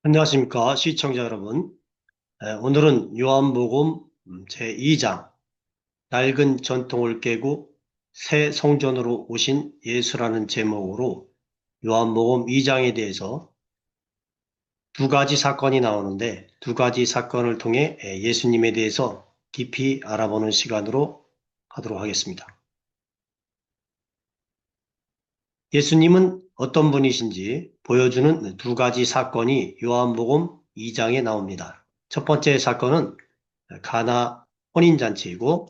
안녕하십니까, 시청자 여러분. 오늘은 요한복음 제2장, 낡은 전통을 깨고 새 성전으로 오신 예수라는 제목으로 요한복음 2장에 대해서 두 가지 사건이 나오는데, 두 가지 사건을 통해 예수님에 대해서 깊이 알아보는 시간으로 하도록 하겠습니다. 예수님은 어떤 분이신지 보여주는 두 가지 사건이 요한복음 2장에 나옵니다. 첫 번째 사건은 가나 혼인잔치이고,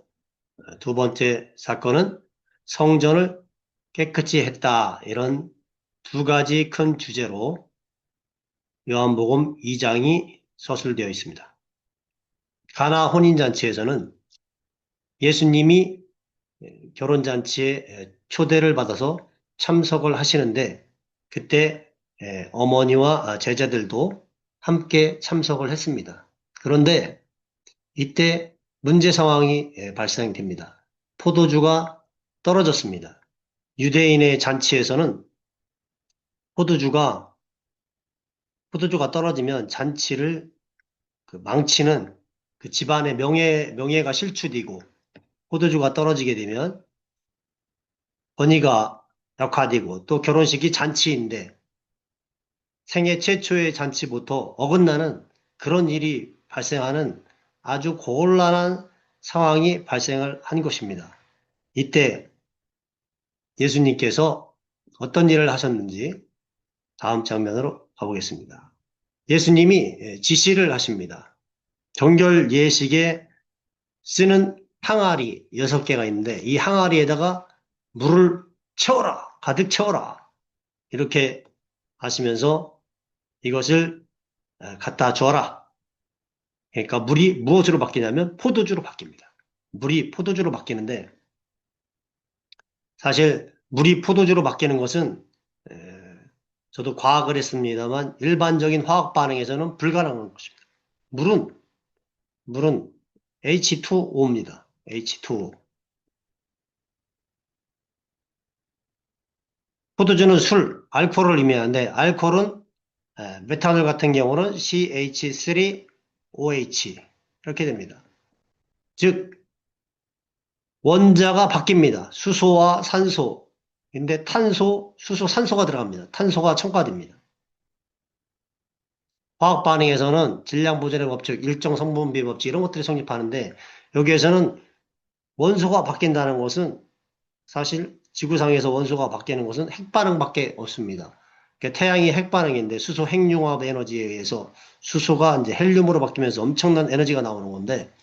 두 번째 사건은 성전을 깨끗이 했다. 이런 두 가지 큰 주제로 요한복음 2장이 서술되어 있습니다. 가나 혼인잔치에서는 예수님이 결혼잔치에 초대를 받아서 참석을 하시는데, 그때 어머니와 제자들도 함께 참석을 했습니다. 그런데 이때 문제 상황이 발생됩니다. 포도주가 떨어졌습니다. 유대인의 잔치에서는 포도주가 떨어지면 잔치를 망치는 그 집안의 명예가 실추되고, 포도주가 떨어지게 되면 권위가 약화되고, 또 결혼식이 잔치인데 생애 최초의 잔치부터 어긋나는 그런 일이 발생하는 아주 곤란한 상황이 발생을 한 것입니다. 이때 예수님께서 어떤 일을 하셨는지 다음 장면으로 가보겠습니다. 예수님이 지시를 하십니다. 정결 예식에 쓰는 항아리 6개가 있는데, 이 항아리에다가 물을 채워라, 가득 채워라, 이렇게 하시면서 이것을 갖다 줘라. 그러니까 물이 무엇으로 바뀌냐면 포도주로 바뀝니다. 물이 포도주로 바뀌는데, 사실 물이 포도주로 바뀌는 것은 저도 과학을 했습니다만 일반적인 화학 반응에서는 불가능한 것입니다. 물은 H2O입니다. H2O. 포도주는 술, 알코올을 의미하는데, 알코올은 메탄올 같은 경우는 CH3OH 이렇게 됩니다. 즉 원자가 바뀝니다. 수소와 산소. 근데 탄소, 수소, 산소가 들어갑니다. 탄소가 첨가됩니다. 화학 반응에서는 질량 보존의 법칙, 일정 성분비 법칙 이런 것들이 성립하는데, 여기에서는 원소가 바뀐다는 것은, 사실 지구상에서 원소가 바뀌는 것은 핵반응밖에 없습니다. 그러니까 태양이 핵반응인데 수소 핵융합 에너지에 의해서 수소가 이제 헬륨으로 바뀌면서 엄청난 에너지가 나오는 건데,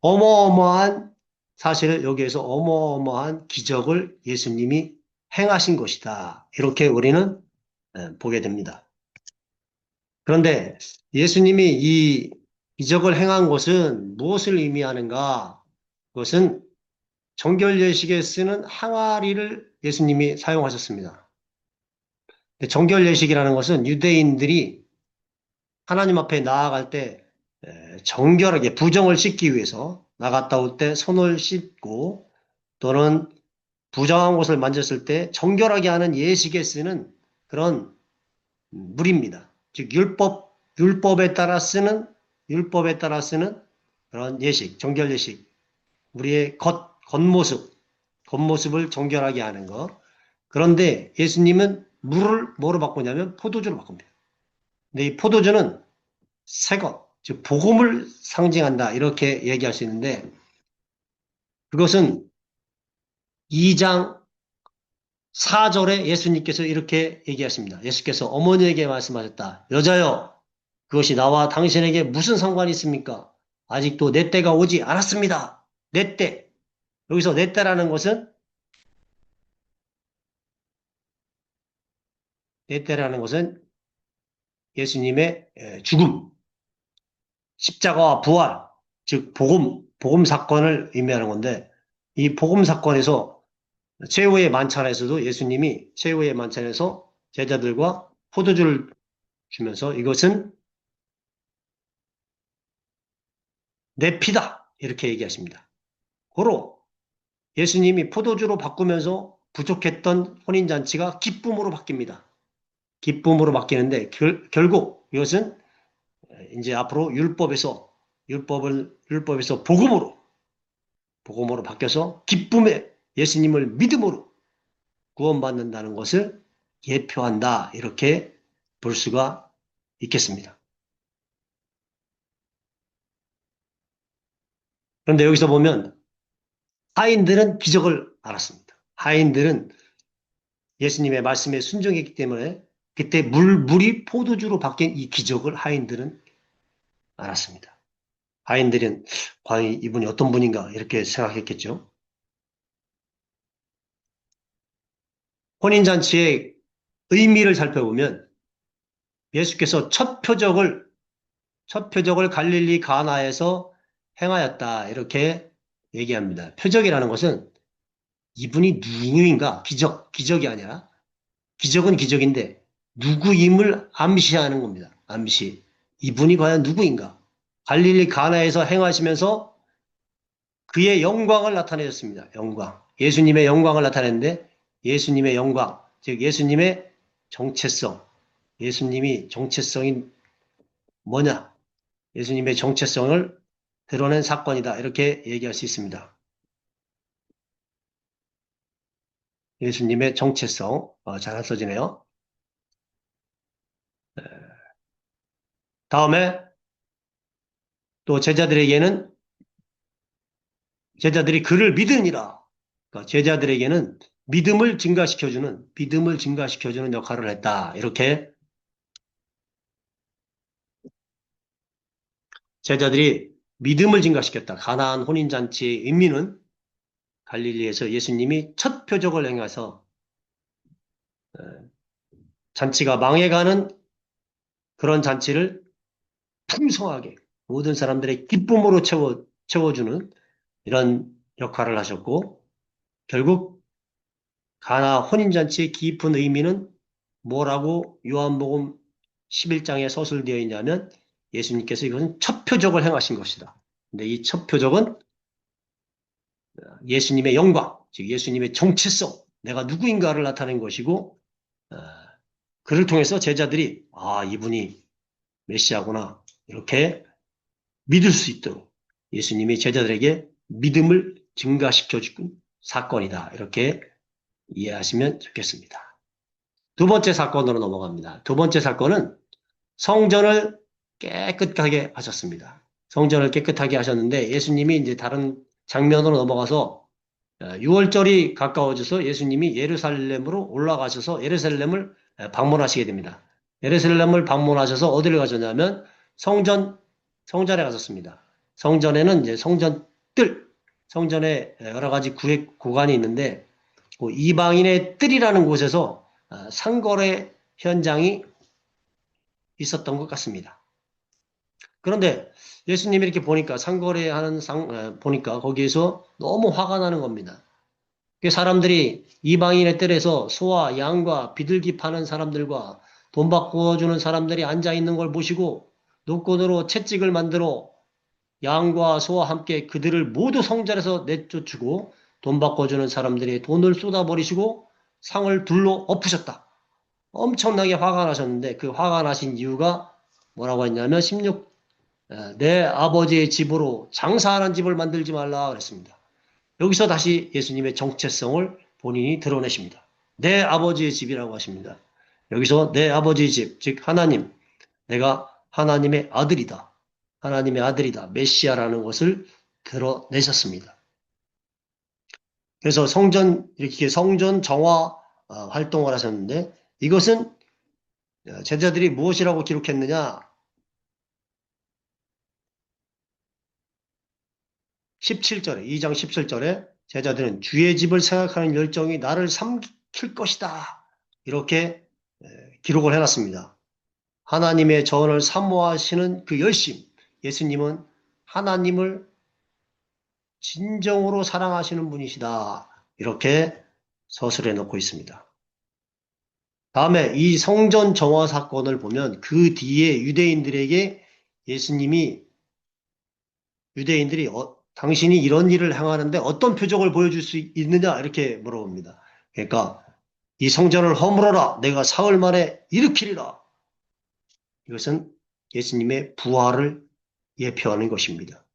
어마어마한, 사실 여기에서 어마어마한 기적을 예수님이 행하신 것이다. 이렇게 우리는 보게 됩니다. 그런데 예수님이 이 기적을 행한 것은 무엇을 의미하는가? 그것은 정결예식에 쓰는 항아리를 예수님이 사용하셨습니다. 정결예식이라는 것은 유대인들이 하나님 앞에 나아갈 때 정결하게 부정을 씻기 위해서 나갔다 올 때 손을 씻고, 또는 부정한 곳을 만졌을 때 정결하게 하는 예식에 쓰는 그런 물입니다. 즉 율법에 따라 쓰는 그런 예식, 정결 예식, 우리의 겉모습을 정결하게 하는 것. 그런데 예수님은 물을 뭐로 바꾸냐면 포도주로 바꿉니다. 근데 이 포도주는 새 것, 즉 복음을 상징한다, 이렇게 얘기할 수 있는데, 그것은 2장 4절에 예수님께서 이렇게 얘기하십니다. 예수께서 어머니에게 말씀하셨다. 여자여, 그것이 나와 당신에게 무슨 상관이 있습니까? 아직도 내 때가 오지 않았습니다. 내 때. 여기서 내 때라는 것은, 내 때라는 것은 예수님의 죽음, 십자가와 부활, 즉 복음 사건을 의미하는 건데, 이 복음 사건에서 최후의 만찬에서도 예수님이 최후의 만찬에서 제자들과 포도주를 주면서 이것은 내 피다, 이렇게 얘기하십니다. 고로 예수님이 포도주로 바꾸면서 부족했던 혼인잔치가 기쁨으로 바뀝니다. 기쁨으로 바뀌는데, 결국 이것은 이제 앞으로 율법에서 복음으로 바뀌어서 기쁨의 예수님을 믿음으로 구원받는다는 것을 예표한다. 이렇게 볼 수가 있겠습니다. 그런데 여기서 보면 하인들은 기적을 알았습니다. 하인들은 예수님의 말씀에 순종했기 때문에 그때 물이 포도주로 바뀐 이 기적을 하인들은 알았습니다. 하인들은 과연 이분이 어떤 분인가 이렇게 생각했겠죠. 혼인잔치의 의미를 살펴보면 예수께서 첫 표적을 갈릴리 가나에서 행하였다. 이렇게 얘기합니다. 표적이라는 것은 이분이 누구인가? 기적이 아니라 기적은 기적인데 누구임을 암시하는 겁니다. 암시. 이분이 과연 누구인가? 갈릴리 가나에서 행하시면서 그의 영광을 나타내셨습니다. 영광. 예수님의 영광을 나타냈는데 예수님의 영광, 즉 예수님의 정체성. 예수님이 정체성이 뭐냐? 예수님의 정체성을 드러낸 사건이다. 이렇게 얘기할 수 있습니다. 예수님의 정체성. 잘 써지네요. 다음에 또 제자들이 그를 믿으니라. 그러니까 제자들에게는 믿음을 증가시켜주는 역할을 했다. 이렇게 제자들이 믿음을 증가시켰다. 가나안 혼인잔치의 의미는 갈릴리에서 예수님이 첫 표적을 행해서 잔치가 망해가는 그런 잔치를 풍성하게 모든 사람들의 기쁨으로 채워주는 이런 역할을 하셨고, 결국 가나 혼인잔치의 깊은 의미는 뭐라고 요한복음 11장에 서술되어 있냐면 예수님께서 이것은 첫 표적을 행하신 것이다. 근데 이 첫 표적은 예수님의 영광, 즉 예수님의 정체성, 내가 누구인가를 나타낸 것이고, 그를 통해서 제자들이 이분이 메시아구나 이렇게 믿을 수 있도록 예수님이 제자들에게 믿음을 증가시켜 준 사건이다. 이렇게 이해하시면 좋겠습니다. 두 번째 사건으로 넘어갑니다. 두 번째 사건은 성전을 깨끗하게 하셨습니다. 성전을 깨끗하게 하셨는데 예수님이 이제 다른 장면으로 넘어가서 6월절이 가까워져서 예수님이 예루살렘으로 올라가셔서 예루살렘을 방문하시게 됩니다. 예루살렘을 방문하셔서 어디를 가셨냐면 성전에 가셨습니다. 성전에는 이제 성전에 여러 가지 구간이 있는데 그 이방인의 뜰이라는 곳에서 상거래 현장이 있었던 것 같습니다. 그런데 예수님이 이렇게 보니까 보니까 거기에서 너무 화가 나는 겁니다. 사람들이 이방인의 뜰에서 소와 양과 비둘기 파는 사람들과 돈 바꿔주는 사람들이 앉아 있는 걸 보시고 노건으로 채찍을 만들어 양과 소와 함께 그들을 모두 성전에서 내쫓고 돈 바꿔주는 사람들이 돈을 쏟아버리시고 상을 둘러 엎으셨다. 엄청나게 화가 나셨는데 그 화가 나신 이유가 뭐라고 했냐면 내 아버지의 집으로 장사하는 집을 만들지 말라 그랬습니다. 여기서 다시 예수님의 정체성을 본인이 드러내십니다. 내 아버지의 집이라고 하십니다. 여기서 내 아버지의 집, 즉 하나님, 내가 하나님의 아들이다. 하나님의 아들이다. 메시아라는 것을 드러내셨습니다. 그래서 이렇게 성전 정화 활동을 하셨는데 이것은 제자들이 무엇이라고 기록했느냐? 17절에, 2장 17절에 제자들은 주의 집을 생각하는 열정이 나를 삼킬 것이다. 이렇게 기록을 해놨습니다. 하나님의 전을 사모하시는 그 열심, 예수님은 하나님을 진정으로 사랑하시는 분이시다. 이렇게 서술해 놓고 있습니다. 다음에 이 성전 정화 사건을 보면 그 뒤에 유대인들이 당신이 이런 일을 행하는데 어떤 표적을 보여줄 수 있느냐 이렇게 물어봅니다. 그러니까 이 성전을 허물어라. 내가 사흘 만에 일으키리라. 이것은 예수님의 부활을 예표하는 것입니다.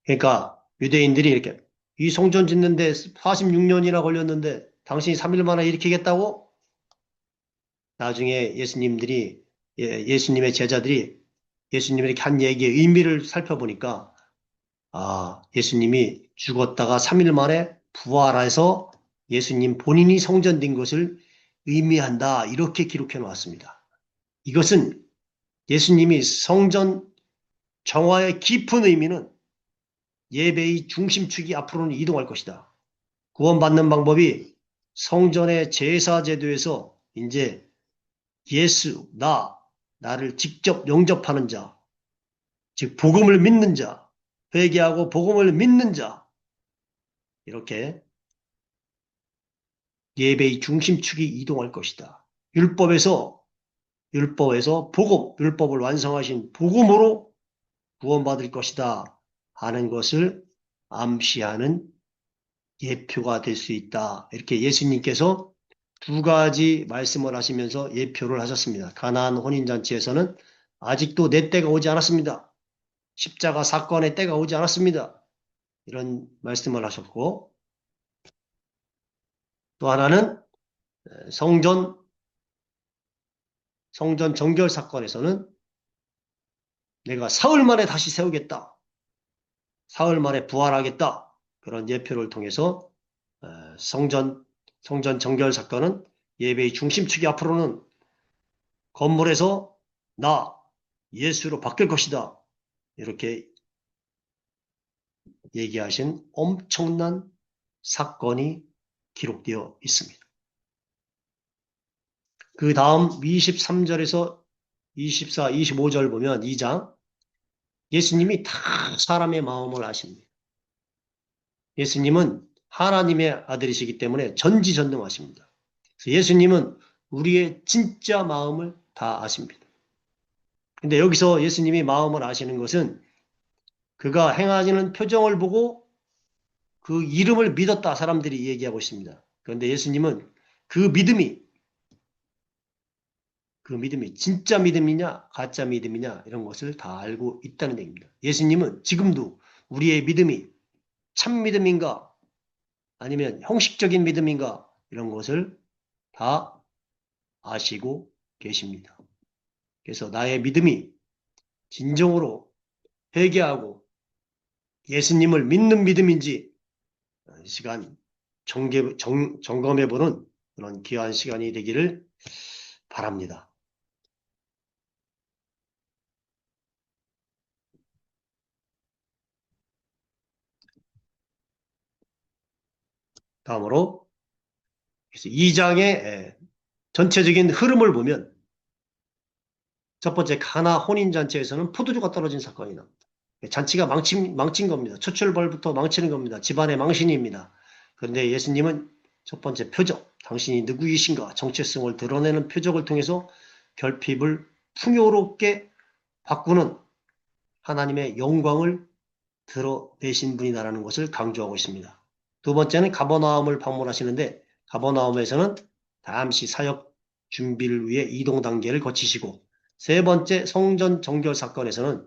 그러니까 유대인들이 이렇게 이 성전 짓는데 46년이나 걸렸는데 당신이 3일 만에 일으키겠다고? 나중에 예수님의 제자들이 예수님이 이렇게 한 얘기의 의미를 살펴보니까 예수님이 죽었다가 3일 만에 부활해서 예수님 본인이 성전된 것을 의미한다. 이렇게 기록해 놓았습니다. 이것은 예수님이 성전 정화의 깊은 의미는 예배의 중심축이 앞으로는 이동할 것이다. 구원받는 방법이 성전의 제사 제도에서 이제 나를 직접 영접하는 자, 즉 복음을 믿는 자, 회개하고 복음을 믿는 자, 이렇게 예배의 중심축이 이동할 것이다. 율법에서 율법을 완성하신 복음으로 구원받을 것이다 하는 것을 암시하는 예표가 될 수 있다. 이렇게 예수님께서 두 가지 말씀을 하시면서 예표를 하셨습니다. 가나안 혼인잔치에서는 아직도 내 때가 오지 않았습니다. 십자가 사건의 때가 오지 않았습니다. 이런 말씀을 하셨고, 또 하나는 성전 정결 사건에서는 내가 사흘 만에 다시 세우겠다. 사흘 만에 부활하겠다. 그런 예표를 통해서 성전 정결 사건은 예배의 중심축이 앞으로는 건물에서 예수로 바뀔 것이다. 이렇게 얘기하신 엄청난 사건이 기록되어 있습니다. 그 다음 23절에서 24, 25절 보면 2장 예수님이 다 사람의 마음을 아십니다. 예수님은 하나님의 아들이시기 때문에 전지전능하십니다. 예수님은 우리의 진짜 마음을 다 아십니다. 근데 여기서 예수님이 마음을 아시는 것은 그가 행하시는 표정을 보고 그 이름을 믿었다 사람들이 얘기하고 있습니다. 그런데 예수님은 그 믿음이 진짜 믿음이냐 가짜 믿음이냐 이런 것을 다 알고 있다는 얘기입니다. 예수님은 지금도 우리의 믿음이 참 믿음인가 아니면 형식적인 믿음인가 이런 것을 다 아시고 계십니다. 그래서 나의 믿음이 진정으로 회개하고 예수님을 믿는 믿음인지 이 시간 점검해보는 그런 귀한 시간이 되기를 바랍니다. 다음으로 2장의 전체적인 흐름을 보면 첫 번째 가나 혼인잔치에서는 포도주가 떨어진 사건이 납니다. 잔치가 망친 겁니다. 초출벌부터 망치는 겁니다. 집안의 망신입니다. 그런데 예수님은 첫 번째 표적, 당신이 누구이신가 정체성을 드러내는 표적을 통해서 결핍을 풍요롭게 바꾸는 하나님의 영광을 드러내신 분이다라는 것을 강조하고 있습니다. 두 번째는 가버나움을 방문하시는데 가버나움에서는 잠시 사역 준비를 위해 이동 단계를 거치시고 세 번째 성전 정결 사건에서는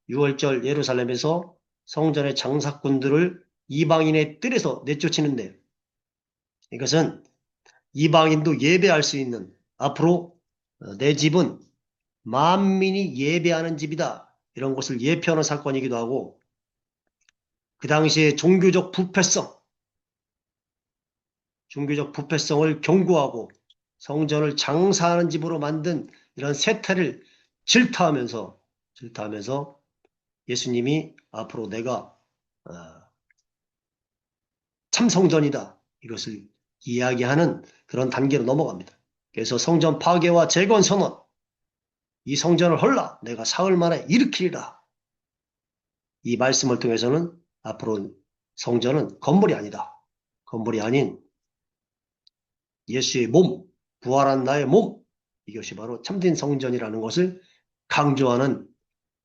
6월절 예루살렘에서 성전의 장사꾼들을 이방인의 뜰에서 내쫓이는데 이것은 이방인도 예배할 수 있는 앞으로 내 집은 만민이 예배하는 집이다. 이런 것을 예표하는 사건이기도 하고 그 당시에 종교적 부패성을 경고하고 성전을 장사하는 집으로 만든 이런 세태를 질타하면서 예수님이 앞으로 내가 참성전이다. 이것을 이야기하는 그런 단계로 넘어갑니다. 그래서 성전 파괴와 재건 선언, 이 성전을 헐라 내가 사흘 만에 일으키리라. 이 말씀을 통해서는 앞으로 성전은 건물이 아니다. 건물이 아닌 예수의 몸, 부활한 나의 몸, 이것이 바로 참된 성전이라는 것을 강조하는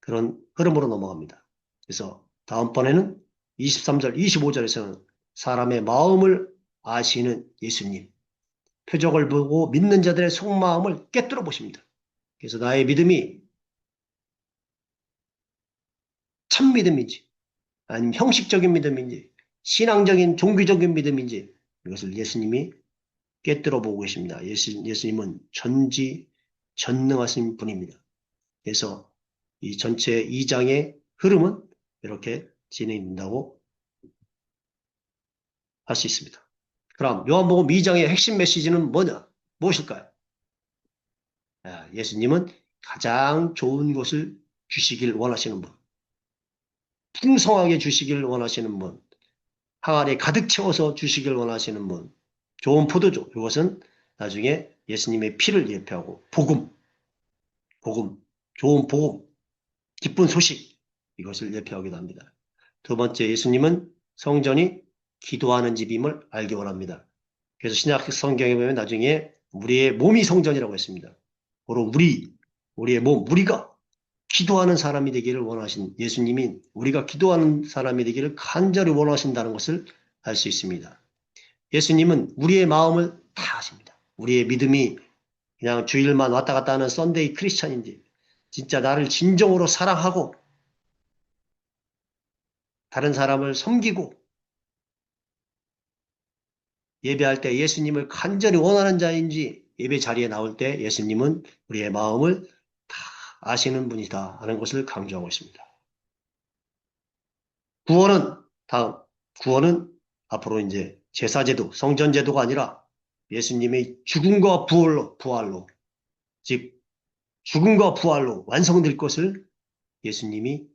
그런 흐름으로 넘어갑니다. 그래서 다음번에는 23절, 25절에서는 사람의 마음을 아시는 예수님, 표적을 보고 믿는 자들의 속마음을 깨뜨려 보십니다. 그래서 나의 믿음이 참 믿음인지 아니면 형식적인 믿음인지 신앙적인 종교적인 믿음인지 이것을 예수님이 꿰뚫어 보고 계십니다. 예수님은 전지전능하신 분입니다. 그래서 이 전체 2장의 흐름은 이렇게 진행된다고 할 수 있습니다. 그럼 요한복음 2장의 핵심 메시지는 무엇일까요? 예수님은 가장 좋은 것을 주시길 원하시는 분, 풍성하게 주시길 원하시는 분, 항아리에 가득 채워서 주시길 원하시는 분, 좋은 포도주, 이것은 나중에 예수님의 피를 예표하고 복음, 좋은 복음, 기쁜 소식, 이것을 예표하기도 합니다. 두 번째, 예수님은 성전이 기도하는 집임을 알기 원합니다. 그래서 신약 성경에 보면 나중에 우리의 몸이 성전이라고 했습니다. 바로 우리의 몸, 우리가 기도하는 사람이 되기를 원하신 예수님이 우리가 기도하는 사람이 되기를 간절히 원하신다는 것을 알 수 있습니다. 예수님은 우리의 마음을 다 아십니다. 우리의 믿음이 그냥 주일만 왔다 갔다 하는 썬데이 크리스찬인지 진짜 나를 진정으로 사랑하고 다른 사람을 섬기고 예배할 때 예수님을 간절히 원하는 자인지 예배 자리에 나올 때 예수님은 우리의 마음을 다 아시는 분이다 하는 것을 강조하고 있습니다. 다음, 구원은 앞으로 이제 제사제도, 성전제도가 아니라 예수님의 죽음과 부활로, 즉, 죽음과 부활로 완성될 것을 예수님이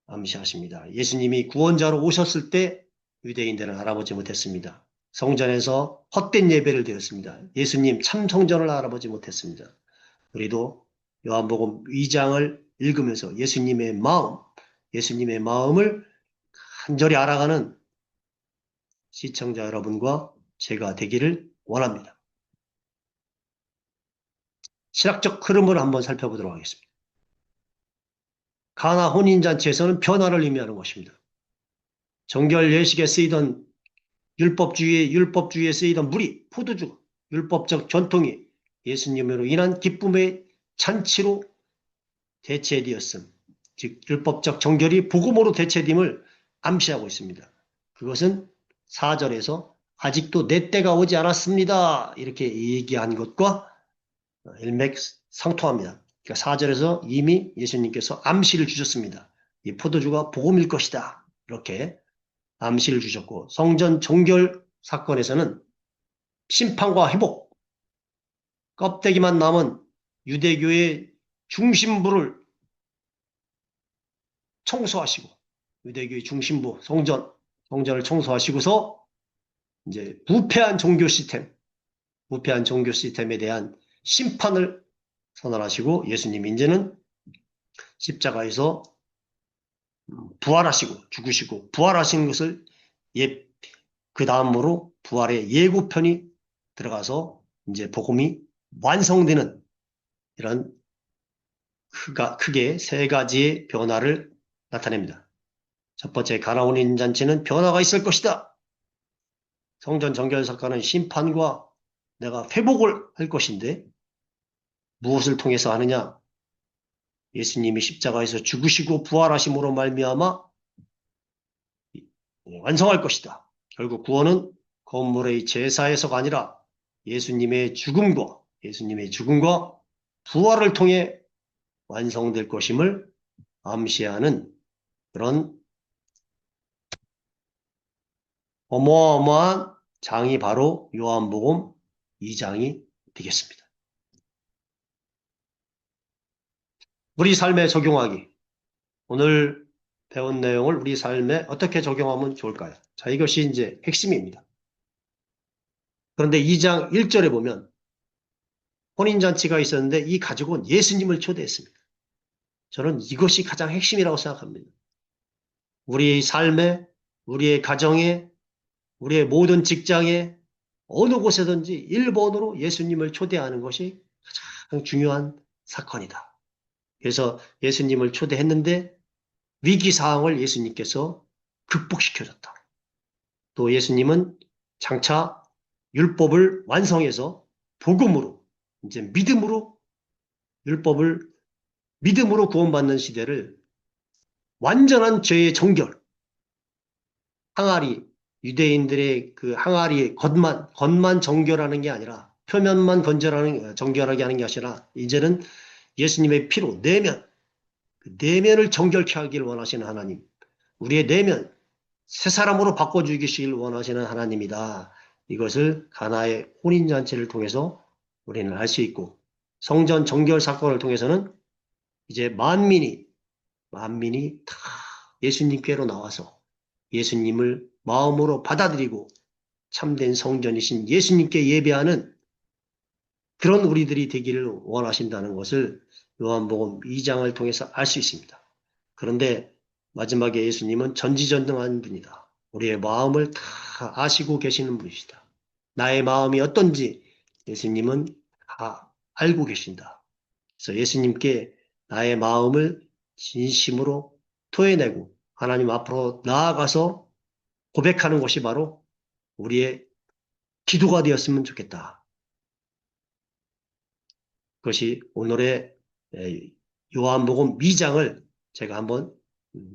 암시하십니다. 예수님이 구원자로 오셨을 때 유대인들은 알아보지 못했습니다. 성전에서 헛된 예배를 드렸습니다. 예수님 참 성전을 알아보지 못했습니다. 우리도 요한복음 2장을 읽으면서 예수님의 마음을 간절히 알아가는 시청자 여러분과 제가 되기를 원합니다. 신학적 흐름을 한번 살펴보도록 하겠습니다. 가나 혼인잔치에서는 변화를 의미하는 것입니다. 정결 예식에 쓰이던 율법주의에 쓰이던 물이 포도주, 율법적 전통이 예수님으로 인한 기쁨의 잔치로 대체되었음. 즉 율법적 정결이 복음으로 대체됨을 암시하고 있습니다. 그것은 4절에서 아직도 내 때가 오지 않았습니다. 이렇게 얘기한 것과 일맥상통합니다. 그러니까 4절에서 이미 예수님께서 암시를 주셨습니다. 이 포도주가 복음일 것이다. 이렇게 암시를 주셨고 성전 정결 사건에서는 심판과 회복, 껍데기만 남은 유대교의 중심부를 청소하시고 유대교의 중심부 성전을 청소하시고서 이제 부패한 종교 시스템에 대한 심판을 선언하시고 예수님 이제는 십자가에서 부활하시고 죽으시고 부활하신 것을 그 다음으로 부활의 예고편이 들어가서 이제 복음이 완성되는 이런 크게 세 가지의 변화를 나타냅니다. 첫 번째 가나온인 잔치는 변화가 있을 것이다. 성전 정결 사건은 심판과 내가 회복을 할 것인데 무엇을 통해서 하느냐? 예수님이 십자가에서 죽으시고 부활하심으로 말미암아 완성할 것이다. 결국 구원은 건물의 제사에서가 아니라 예수님의 죽음과 부활을 통해 완성될 것임을 암시하는 그런 어마어마한 장이 바로 요한복음 2장이 되겠습니다. 우리 삶에 적용하기. 오늘 배운 내용을 우리 삶에 어떻게 적용하면 좋을까요? 자, 이것이 이제 핵심입니다. 그런데 2장 1절에 보면 혼인잔치가 있었는데 이 가족은 예수님을 초대했습니다. 저는 이것이 가장 핵심이라고 생각합니다. 우리의 삶에, 우리의 가정에, 우리의 모든 직장에 어느 곳에든지 1번으로 예수님을 초대하는 것이 가장 중요한 사건이다. 그래서 예수님을 초대했는데 위기 상황을 예수님께서 극복시켜줬다. 또 예수님은 장차 율법을 완성해서 복음으로 이제 믿음으로 구원받는 시대를 완전한 죄의 정결, 항아리, 유대인들의 그 항아리 겉만 정결하는 게 아니라 표면만 정결하게 하는 게 아니라 이제는 예수님의 피로 내면, 그 내면을 정결케 하길 원하시는 하나님, 우리의 내면, 새 사람으로 바꿔주시길 원하시는 하나님이다. 이것을 가나의 혼인잔치를 통해서 우리는 알 수 있고 성전 정결 사건을 통해서는 이제 만민이 다 예수님께로 나와서 예수님을 마음으로 받아들이고 참된 성전이신 예수님께 예배하는 그런 우리들이 되기를 원하신다는 것을 요한복음 2장을 통해서 알 수 있습니다. 그런데 마지막에 예수님은 전지전능한 분이다. 우리의 마음을 다 아시고 계시는 분이시다. 나의 마음이 어떤지 예수님은 다 알고 계신다. 그래서 예수님께 나의 마음을 진심으로 토해내고 하나님 앞으로 나아가서 고백하는 것이 바로 우리의 기도가 되었으면 좋겠다. 그것이 오늘의 요한복음 2장을 제가 한번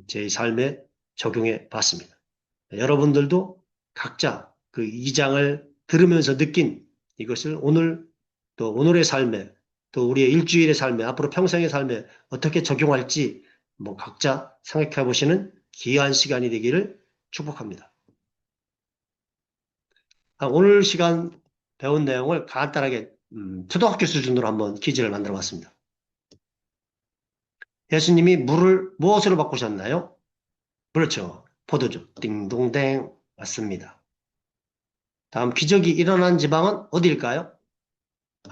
제 삶에 적용해 봤습니다. 여러분들도 각자 그 2장을 들으면서 느낀 이것을 오늘 또 오늘의 삶에 또 우리의 일주일의 삶에 앞으로 평생의 삶에 어떻게 적용할지 뭐 각자 생각해 보시는 귀한 시간이 되기를 축복합니다. 오늘 시간 배운 내용을 간단하게 초등학교 수준으로 한번 퀴즈를 만들어 봤습니다. 예수님이 물을 무엇으로 바꾸셨나요? 그렇죠. 포도주. 띵동댕. 맞습니다. 다음 기적이 일어난 지방은 어디일까요?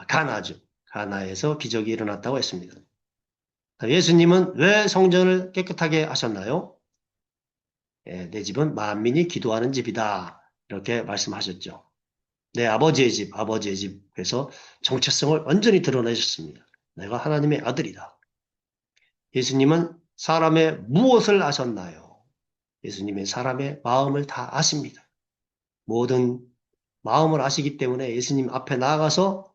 가나죠. 가나에서 기적이 일어났다고 했습니다. 예수님은 왜 성전을 깨끗하게 하셨나요? 내 집은 만민이 기도하는 집이다. 이렇게 말씀하셨죠. 내 아버지의 집에서 정체성을 완전히 드러내셨습니다. 내가 하나님의 아들이다. 예수님은 사람의 무엇을 아셨나요? 예수님은 사람의 마음을 다 아십니다. 모든 마음을 아시기 때문에 예수님 앞에 나아가서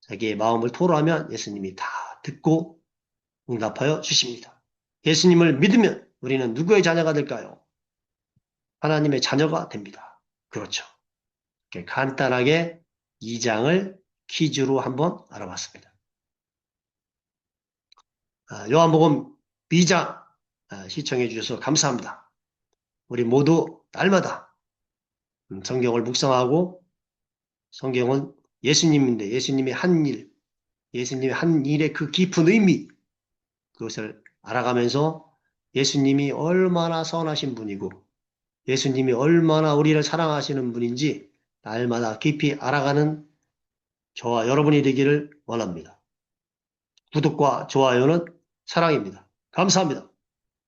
자기의 마음을 토로하면 예수님이 다 듣고 응답하여 주십니다. 예수님을 믿으면 우리는 누구의 자녀가 될까요? 하나님의 자녀가 됩니다. 그렇죠. 이렇게 간단하게 2장을 퀴즈로 한번 알아봤습니다. 요한복음 2장 시청해 주셔서 감사합니다. 우리 모두 날마다 성경을 묵상하고 성경은 예수님인데 예수님의 한 일의 그 깊은 의미 그것을 알아가면서 예수님이 얼마나 선하신 분이고 예수님이 얼마나 우리를 사랑하시는 분인지 날마다 깊이 알아가는 저와 여러분이 되기를 원합니다. 구독과 좋아요는 사랑입니다. 감사합니다.